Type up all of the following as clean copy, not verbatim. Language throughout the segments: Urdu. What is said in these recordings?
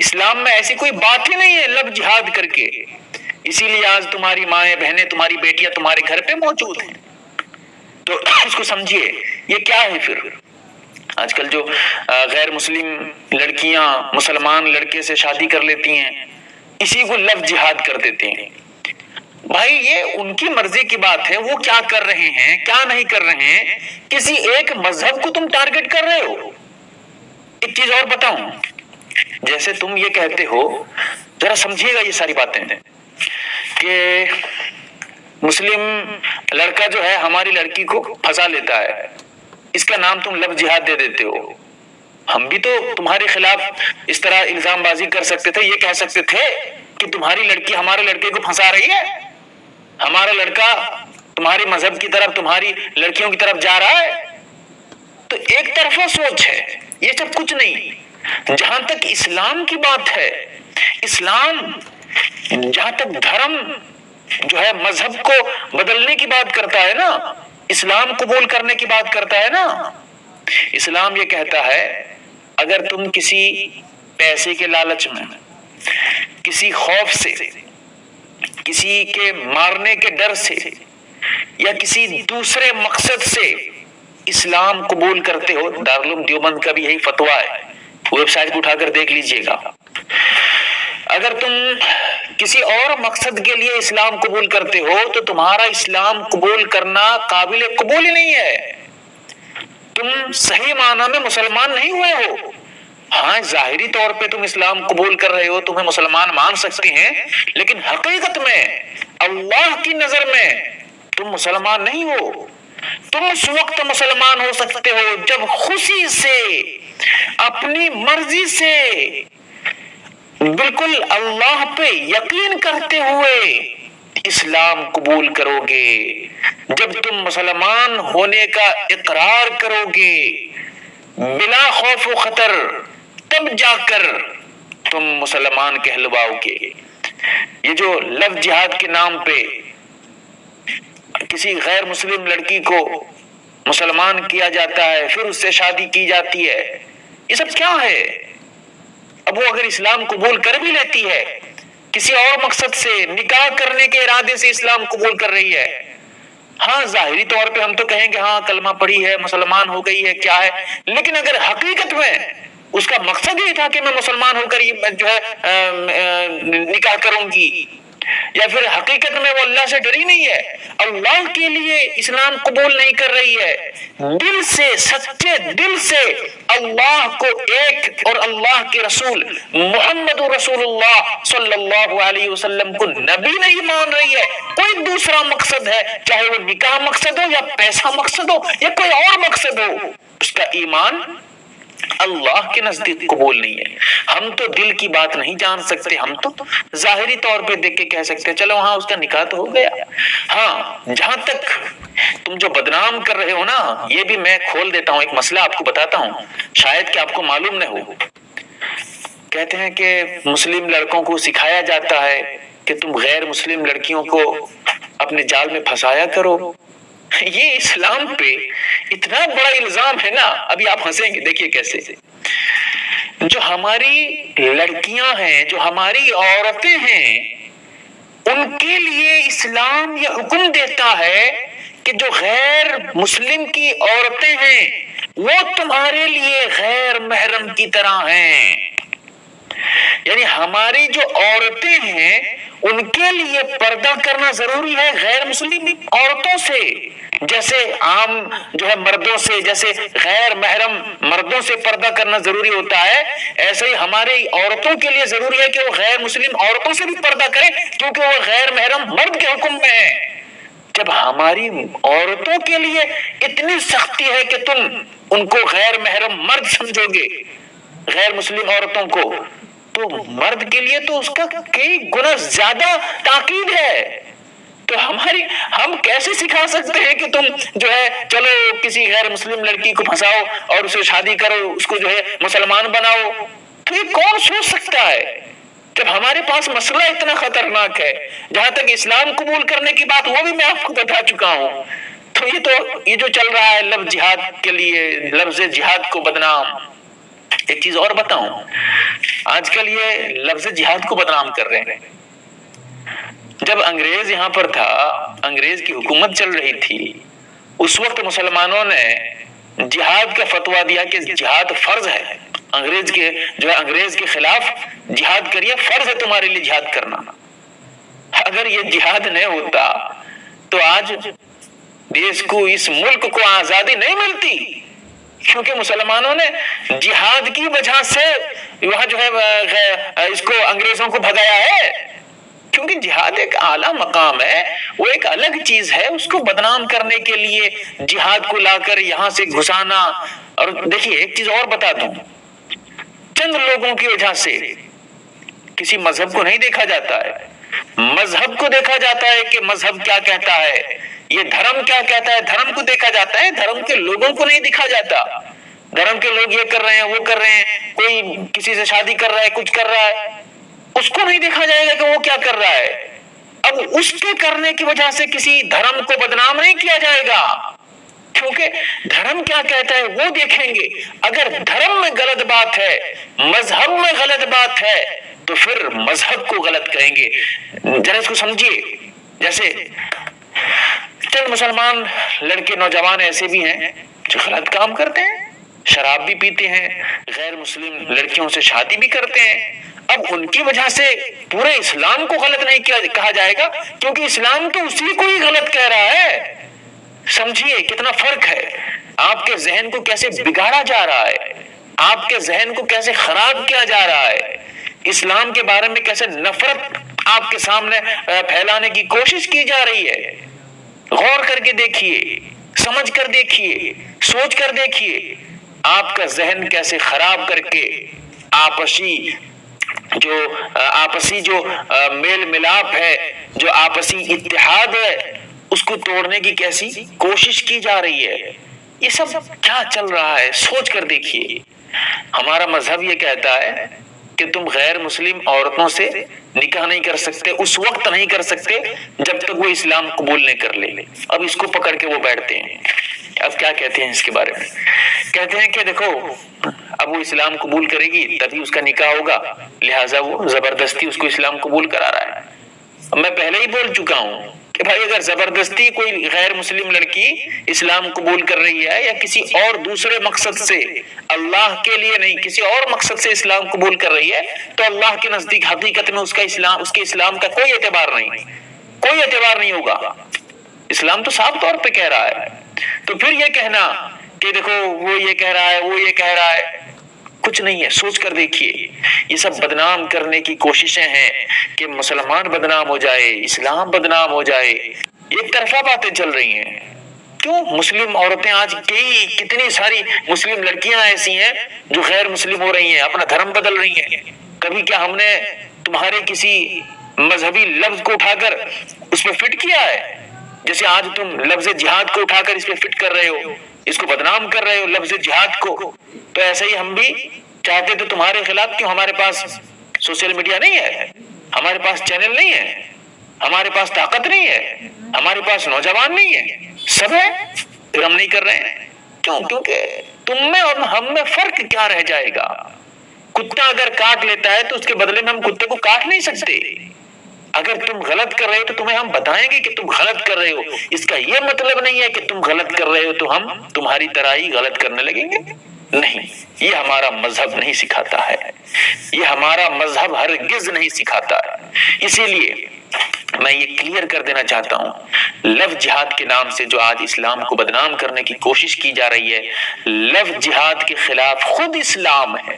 اسلام میں ایسی کوئی بات ہی نہیں ہے لفظ جہاد کر کے، اسی لیے آج تمہاری مائیں بہنیں تمہاری بیٹیاں تمہارے گھر پہ موجود ہیں۔ تو اس کو سمجھیے یہ کیا ہے پھر آج کل جو غیر مسلم لڑکیاں مسلمان لڑکے سے شادی کر لیتی ہیں، اسی کو لفظ جہاد کر دیتے ہیں۔ بھائی یہ ان کی مرضی کی بات ہے، وہ کیا کر رہے ہیں کیا نہیں کر رہے ہیں، کسی ایک مذہب کو تم ٹارگٹ کر رہے ہو۔ ایک چیز اور بتاؤں، جیسے تم یہ کہتے ہو، ذرا سمجھیے گا یہ ساری باتیں، کہ مسلم لڑکا جو ہے ہماری لڑکی کو پھنسا لیتا ہے، اس کا نام تم لفظ جہاد دے دیتے ہو۔ ہم بھی تو تمہارے خلاف اس طرح الزام بازی کر سکتے تھے، یہ کہہ سکتے تھے کہ تمہاری لڑکی ہمارے لڑکے کو پھنسا رہی ہے، ہمارا لڑکا تمہاری مذہب کی طرف تمہاری لڑکیوں کی طرف جا رہا ہے۔ تو ایک طرفہ سوچ ہے، یہ سب کچھ نہیں۔ جہاں تک اسلام کی بات ہے، اسلام جہاں تک دھرم جو ہے مذہب کو بدلنے کی بات کرتا ہے نا، اسلام قبول کرنے کی بات کرتا ہے نا، اسلام یہ کہتا ہے اگر تم کسی پیسے کے لالچ میں، کسی خوف سے، کسی کے مارنے کے ڈر سے، یا کسی دوسرے مقصد سے اسلام قبول کرتے ہو، دارالعلوم دیوبند کا بھی یہی فتویٰ ہے، ویب سائٹ کو اٹھا کر دیکھ لیجئے گا، اگر تم کسی اور مقصد کے لیے اسلام قبول کرتے ہو تو تمہارا اسلام قبول کرنا قابل قبول ہی نہیں ہے، تم صحیح معنی میں مسلمان نہیں ہوئے ہو۔ ہاں ظاہری طور پہ تم اسلام قبول کر رہے ہو، تمہیں مسلمان مان سکتے ہیں، لیکن حقیقت میں اللہ کی نظر میں تم مسلمان نہیں ہو۔ تم اس وقت مسلمان ہو سکتے ہو جب خوشی سے، اپنی مرضی سے، بالکل اللہ پہ یقین کرتے ہوئے اسلام قبول کرو گے، جب تم مسلمان ہونے کا اقرار کرو گے بلا خوف و خطر، تب جا کر تم مسلمان کہلواؤ گے۔ یہ جو لفظ جہاد کے نام پہ کسی غیر مسلم لڑکی کو مسلمان کیا جاتا ہے، پھر اس سے شادی کی جاتی ہے، یہ سب کیا ہے؟ اب وہ اگر اسلام قبول کر بھی لیتی ہے، کسی اور مقصد سے، نکاح کرنے کے ارادے سے اسلام قبول کر رہی ہے، ہاں ظاہری طور پہ ہم تو کہیں گے ہاں کلمہ پڑھی ہے، مسلمان ہو گئی ہے، کیا ہے، لیکن اگر حقیقت میں اس کا مقصد یہ تھا کہ میں مسلمان ہو کر جو ہے نکاح کروں گی، یا پھر حقیقت میں وہ اللہ سے ڈری نہیں ہے، اللہ کے لیے اسلام قبول نہیں کر رہی ہے، دل سے، سچے دل سے اللہ کو ایک اور اللہ کے رسول محمد رسول اللہ صلی اللہ علیہ وسلم کو نبی نہیں مان رہی ہے، کوئی دوسرا مقصد ہے، چاہے وہ نکاح مقصد ہو یا پیسہ مقصد ہو یا کوئی اور مقصد ہو، اس کا ایمان اللہ کے نزدیک قبول نہیں ہے۔ ہم تو دل کی بات نہیں جان سکتے، ہم تو ظاہری طور پہ دیکھ کے کہہ سکتے ہیں چلو ہاں اس کا نکاح تو ہو گیا۔ ہاں جہاں تک تم جو بدنام کر رہے ہو نا، یہ بھی میں کھول دیتا ہوں، ایک مسئلہ آپ کو بتاتا ہوں، شاید کہ آپ کو معلوم نہ ہو۔ کہتے ہیں کہ مسلم لڑکوں کو سکھایا جاتا ہے کہ تم غیر مسلم لڑکیوں کو اپنے جال میں پھنسایا کرو۔ یہ اسلام پہ اتنا بڑا الزام ہے نا، ابھی آپ ہنسیں گے، دیکھیے کیسے۔ جو ہماری لڑکیاں ہیں، جو ہماری عورتیں ہیں، ان کے لیے اسلام یہ حکم دیتا ہے کہ جو غیر مسلم کی عورتیں ہیں وہ تمہارے لیے غیر محرم کی طرح ہیں۔ یعنی ہماری جو عورتیں ہیں ان کے لیے پردہ کرنا ضروری ہے غیر مسلم عورتوں سے، جیسے عام جو ہے مردوں سے، جیسے غیر محرم مردوں سے پردہ کرنا ضروری ہوتا ہے، ایسے ہی ہماری عورتوں کے لیے ضروری ہے کہ وہ غیر مسلم عورتوں سے بھی پردہ کریں، کیونکہ وہ غیر محرم مرد کے حکم میں ہے۔ جب ہماری عورتوں کے لیے اتنی سختی ہے کہ تم ان کو غیر محرم مرد سمجھو گے، غیر مسلم عورتوں کو، تو مرد کے لیے تو اس کا کئی گنا زیادہ تاکید ہے۔ تو ہم کیسے سکھا سکتے ہیں کہ تم جو ہے چلو کسی غیر مسلم لڑکی کو پھنساؤ اور اسے شادی کرو، اس کو جو ہے مسلمان بناؤ؟ تو یہ کون سوچ سکتا ہے جب ہمارے پاس مسئلہ اتنا خطرناک ہے؟ جہاں تک اسلام قبول کرنے کی بات، وہ بھی میں آپ کو بتا چکا ہوں۔ تو یہ جو چل رہا ہے لفظ جہاد کے لیے، لفظ جہاد کو بدنام، ایک چیز اور بتاؤں، آج کل یہ لفظ جہاد کو بدنام کر رہے ہیں۔ جب انگریز یہاں پر تھا، انگریز کی حکومت چل رہی تھی، اس وقت مسلمانوں نے جہاد کا فتویٰ دیا کہ جہاد فرض ہے، انگریز کے خلاف جہاد کریے، فرض ہے تمہارے لیے جہاد کرنا۔ اگر یہ جہاد نہیں ہوتا تو آج دیش کو، اس ملک کو آزادی نہیں ملتی، کیونکہ مسلمانوں نے جہاد کی وجہ سے وہاں اس کو انگریزوں کو بھگایا ہے، کیونکہ جہاد ایک اعلیٰ مقام ہے، وہ ایک الگ چیز ہے، اس کو بدنام کرنے کے لیے جہاد کو لا کر یہاں سے گھسانا۔ اور دیکھیے ایک چیز اور بتا دوں، چند لوگوں کی وجہ سے کسی مذہب کو نہیں دیکھا جاتا ہے، مذہب کو دیکھا جاتا ہے کہ مذہب کیا کہتا ہے، یہ دھرم کیا کہتا ہے، دھرم کو دیکھا جاتا ہے، دھرم کے لوگوں کو نہیں دیکھا جاتا۔ دھرم کے لوگ یہ کر رہے ہیں، وہ کر رہے ہیں، کوئی کسی سے شادی کر رہا ہے، کچھ کر رہا ہے، اس کو نہیں دیکھا جائے گا کہ وہ کیا کر رہا ہے۔ اب اس کے کرنے کی وجہ سے کسی دھرم کو بدنام نہیں کیا جائے گا، کیونکہ دھرم کیا کہتا ہے وہ دیکھیں گے۔ اگر دھرم میں غلط بات ہے، مذہب میں غلط بات ہے، تو پھر مذہب کو غلط کہیں گے۔ ذرا اس کو سمجھیے، جیسے چند مسلمان لڑکے نوجوان ایسے بھی ہیں جو غلط کام کرتے ہیں، شراب بھی پیتے ہیں، غیر مسلم لڑکیوں سے شادی بھی کرتے ہیں۔ اب ان کی وجہ سے پورے اسلام کو غلط نہیں کہا جائے گا، کیونکہ اسلام تو اسی کو ہی غلط کہہ رہا ہے۔ سمجھیے کتنا فرق ہے، آپ کے ذہن کو کیسے بگاڑا جا رہا ہے، آپ کے ذہن کو کیسے خراب کیا جا رہا ہے، اسلام کے بارے میں کیسے نفرت آپ کے سامنے پھیلانے کی کوشش کی جا رہی ہے۔ غور کر کے دیکھیے، سمجھ کر دیکھیے، سوچ کر دیکھیے، آپ کا ذہن کیسے خراب کر کے آپسی جو میل ملاپ ہے، جو آپسی اتحاد ہے، اس کو توڑنے کی کیسی کوشش کی جا رہی ہے۔ یہ سب کیا چل رہا ہے، سوچ کر دیکھیے۔ ہمارا مذہب یہ کہتا ہے کہ تم غیر مسلم عورتوں سے نکاح نہیں کر سکتے، اس وقت نہیں کر سکتے جب تک وہ اسلام قبول نہیں کر لے۔ اب اس کو پکڑ کے وہ بیٹھتے ہیں، اب کیا کہتے ہیں اس کے بارے میں؟ کہتے ہیں کہ دیکھو اب وہ اسلام قبول کرے گی تبھی اس کا نکاح ہوگا، لہٰذا وہ زبردستی اس کو اسلام قبول کرا رہا ہے۔ اب میں پہلے ہی بول چکا ہوں کہ بھائی اگر زبردستی کوئی غیر مسلم لڑکی اسلام قبول کر رہی ہے یا کسی اور دوسرے مقصد سے، اللہ کے لیے نہیں کسی اور مقصد سے اسلام قبول کر رہی ہے، تو اللہ کے نزدیک حقیقت میں اس کے اسلام کا کوئی اعتبار نہیں ہوگا۔ اسلام تو صاف طور پہ کہہ رہا ہے، تو پھر یہ کہنا کہ دیکھو وہ یہ کہہ رہا ہے، وہ یہ کہہ رہا ہے، کچھ نہیں ہے۔ سوچ کر دیکھیے، یہ سب بدنام کرنے کی کوششیں ہیں کہ مسلمان بدنام ہو جائے، اسلام بدنام ہو جائے، ایک طرفہ باتیں چل رہی ہیں۔ کیوں؟ مسلم عورتیں آج کتنی ساری مسلم لڑکیاں ایسی ہیں جو غیر مسلم ہو رہی ہیں، اپنا دھرم بدل رہی ہیں۔ کبھی کیا ہم نے تمہارے کسی مذہبی لفظ کو اٹھا کر اس پہ فٹ کیا ہے؟ جیسے آج تم لفظ جہاد کو اٹھا کر اس پہ فٹ کر رہے ہو، اس کو بدنام کر رہے ہو لفظ جہاد کو، تو ایسے ہی ہم بھی چاہتے تو تمہارے خلاف کیوں؟ ہمارے پاس سوشل میڈیا نہیں ہے، ہمارے پاس چینل نہیں ہے، ہمارے پاس طاقت نہیں ہے، ہمارے پاس نوجوان نہیں ہے، سب ہے، پھر ہم نہیں کر رہے ہیں۔ کیوں؟ کیونکہ تم میں اور ہم میں فرق کیا رہ جائے گا؟ کتا اگر کاٹ لیتا ہے تو اس کے بدلے میں ہم کتے کو کاٹ نہیں سکتے۔ اگر تم غلط کر رہے ہو تو تمہیں ہم بتائیں گے کہ تم غلط کر رہے ہو، اس کا یہ مطلب نہیں ہے کہ تم غلط کر رہے ہو تو ہم تمہاری طرح ہی غلط کرنے لگیں گے، نہیں، یہ ہمارا مذہب نہیں سکھاتا ہے، یہ ہمارا مذہب ہرگز نہیں سکھاتا ہے۔ اسی لیے میں یہ کلیئر کر دینا چاہتا ہوں، لفظ جہاد کے نام سے جو آج اسلام کو بدنام کرنے کی کوشش کی جا رہی ہے، لفظ جہاد کے خلاف خود اسلام ہے،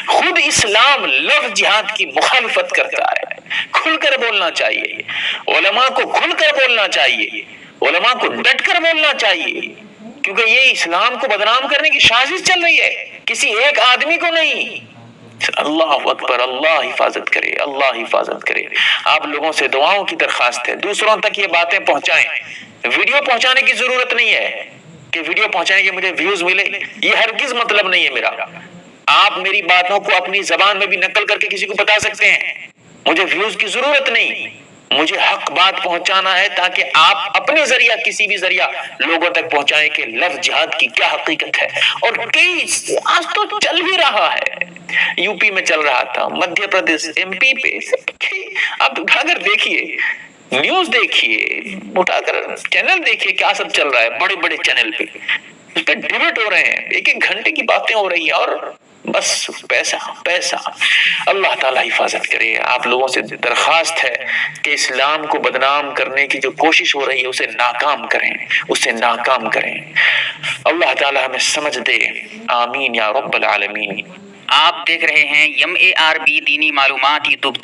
خود اسلام لفظ جہاد کی مخالفت کرتا ہے۔ کھل کر بولنا چاہیے، علماء کو کھل کر بولنا چاہیے، علماء کو ڈٹ کر بولنا چاہیے، کیونکہ یہ اسلام کو بدنام کرنے کی سازش چل رہی ہے، کسی ایک آدمی کو نہیں۔ اللہ اکبر، اللہ حفاظت کرے، اللہ حفاظت کرے۔ آپ لوگوں سے دعاؤں کی درخواست ہے، دوسروں تک یہ باتیں پہنچائیں۔ ویڈیو پہنچانے کی ضرورت نہیں ہے کہ ویڈیو پہنچائیں کہ مجھے ویوز ملے، یہ ہرگز مطلب نہیں ہے میرا۔ آپ میری باتوں کو اپنی زبان میں بھی نقل کر کے کسی کو بتا سکتے ہیں، مجھے ویوز کی ضرورت نہیں، مجھے حق بات پہنچانا ہے تاکہ آپ اپنے ذریعہ کسی بھی ذریعہ لوگوں تک پہنچائیں کہ لفظ جہاد کی کیا حقیقت ہے. اور کئی آج تو چل بھی رہا ہے, یو پی میں چل رہا تھا, مدھیہ پردیش, ایم پی پہ, اب اگر دیکھیے نیوز دیکھیے, اٹھا کر چینل دیکھیے کیا سب چل رہا ہے, بڑے بڑے چینل پہ اس پہ ڈیبیٹ ہو رہے ہیں, ایک ایک گھنٹے کی باتیں ہو رہی ہیں, اور بس پیسہ پیسہ. اللہ تعالیٰ حفاظت کرے. آپ لوگوں سے درخواست ہے کہ اسلام کو بدنام کرنے کی جو کوشش ہو رہی ہے اسے ناکام کریں, اسے ناکام کریں. اللہ تعالیٰ ہمیں سمجھ دے, آمین یا رب العالمین. آپ دیکھ رہے ہیں MARB دینی معلومات یوٹیوب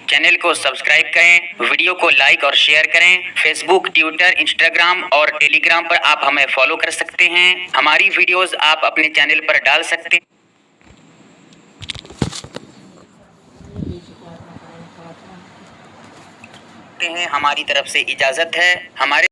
چینل کو سبسکرائب کریں, ویڈیو کو لائک اور شیئر کریں. فیس بک, ٹویٹر, انسٹاگرام اور ٹیلی گرام پر آپ ہمیں فالو کر سکتے ہیں. ہماری ویڈیوز آپ اپنے چینل پر ڈال سکتے ہیں. ہماری طرف سے اجازت ہے. ہمارے